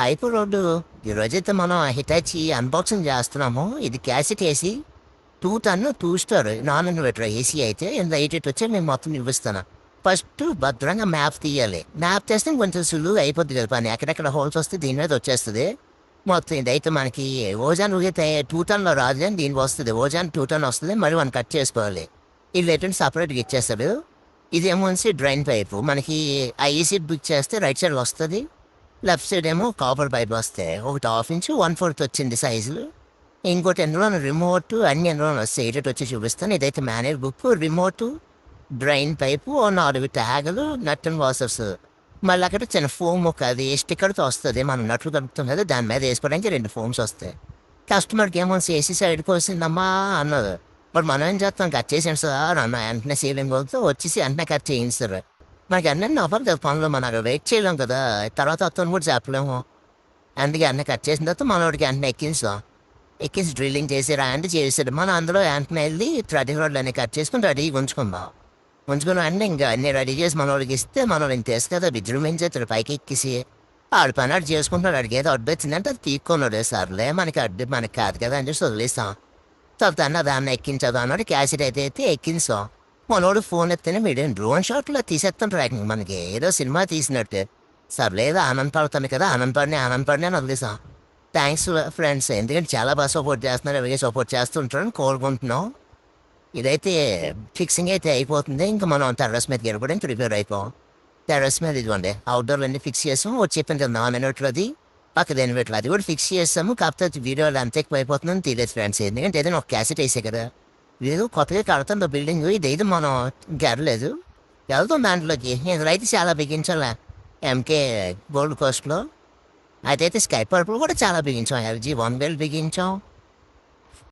Hyper road ఈరోజైతే మనం Hitachi unboxing చేస్తున్నాము. ఇది cassette AC 2 ton 2 star non inverter AC అయితే ఇంత 88 వచ్చి నేను మొత్తం ఇవ్విస్తాను. ఫస్ట్ భద్రంగా మ్యాప్ తీయాలి. మ్యాప్ తీస్తే కొంచెం సులువు అయిపోద్ది కదా పని. ఎక్కడెక్కడ హోల్స్ వస్తే దీని మీద వచ్చేస్తుంది మొత్తం. ఇదైతే మనకి ఓజాన్ ఊగితే 2 టన్లో రాదు కానీ దీనికి వస్తుంది. ఓజాన్ 2 టన్ వస్తుంది. మరి మనం కట్ చేసుకోవాలి. ఇది ఎటువంటి సపరేట్గా ఇచ్చేస్తాడు. ఇదేమో డ్రైన్ పైపు. మనకి ఆ ఏసీ బుక్ చేస్తే రైట్ సైడ్ వస్తుంది. లెఫ్ట్ సైడ్ ఏమో కాపర్ పైప్ వస్తాయి. ఒకటి 1/2 ఇంచు 1/4 వచ్చింది సైజులు. ఇంకోటి ఎందులో రిమోట్ అన్ని ఎందులో వస్తాయి. ఎయిట్ వచ్చి చూపిస్తాను. ఇదైతే మేనేజ్ బుక్, రిమోట్, డ్రైన్ పైపు, 4 ట్యాగులు, నట్ అండ్ వాషర్స్. మళ్ళీ అక్కడ చిన్న ఫోమ్ ఒక అది స్టిక్కర్తో వస్తుంది. మనం నట్లు కలుపుతాం కదా దాని మీద వేసుకోవడానికి 2 ఫోమ్స్ వస్తాయి. కస్టమర్కి ఏమో ఏసీ సైడ్కి వస్తుందమ్మా అన్నారు. మరి మనం ఏం చేస్తాం, కట్ చేసాం సార్ అన్న వెంటనే సీలింగ్ వస్తే వచ్చేసి వెంటనే కట్ చేయించారు. మనకి అన్నీ అవ్వదు కదా పనులు. మనం అక్కడ వెయిట్ చేయలేం కదా. తర్వాత అతను కూడా చెప్పలేము. అందుకే అన్నీ కట్ చేసిన తర్వాత మనోడికి వెంటనే ఎక్కించాం. ఎక్కించి డ్రిల్లింగ్ చేసి రాండి చేసాడు. మనం అందులో వెంటనే వెళ్ళి 30 రోడ్లు అన్నీ కట్ చేసుకుని రెడీగా ఉంచుకుందాం. ఉంచుకుని అన్నీ ఇంకా అన్నీ రెడీ చేసి మనోడికి ఇస్తే మనోడు ఇంత వేసి కదా విజృంభించేస్తాడు పైకి ఎక్కిసి. ఆడు పని ఆడు చేసుకుంటున్నాడు. అడిగి ఏదో అడ్డు వచ్చిందంటే అది తీక్కున్నాడు. సర్లే మనకి అడ్డు మనకి కాదు కదా అని చెప్పి వదిలేస్తాం. తర్వాత దాన్ని ఎక్కించదు అన్నాడు. క్యాసెట్ అయితే ఎక్కించాం. మనోడు ఫోన్ ఎత్తేనే మీడియం డ్రోన్ షాట్లో తీసేస్తుంటారు. మనకి ఏదో సినిమా తీసినట్టు. సర్లేదు ఆనంద్ పడుతుంది కదా ఆనంద్ పడిని అని వదిలేసాం. థ్యాంక్స్ ఫ్రెండ్స్, ఎందుకంటే చాలా బాగా సపోర్ట్ చేస్తున్నారు. అలాగే సపోర్ట్ చేస్తుంటారని కోరుకుంటున్నాం. ఇదైతే ఫిక్సింగ్ అయితే అయిపోతుంది. ఇంకా మనం టెర్రస్ మీదకి వెళ్ళిపోవడానికి ప్రిపేర్ అయిపోం. టెర్రస్ మీద ఇదిగోండి అవుట్డోర్లు అన్నీ ఫిక్స్ చేసాము. వచ్చి చెప్పాను కదా నాన్ ఇన్వర్టర్ పక్కన ఇన్వర్టర్ అది కూడా ఫిక్స్ చేస్తాము. కాకపోతే వీడియోలు అంత ఎక్కువ అయిపోతుందని తెలియదు ఫ్రెండ్స్. ఎందుకంటే ఏదైనా ఒక క్యాసెట్ వేసే కదా. లేదు కొత్తగా కడుతుంది బిల్డింగ్. ఇదైతే మనం గెరలేదు వెళ్తాం దాంట్లోకి. రైతు చాలా బిగించాల ఎంకే గోల్డ్ కోస్ట్లో. అయితే స్కై పర్పుల్ కూడా చాలా బిగించాం. LG 1 బిగించాం.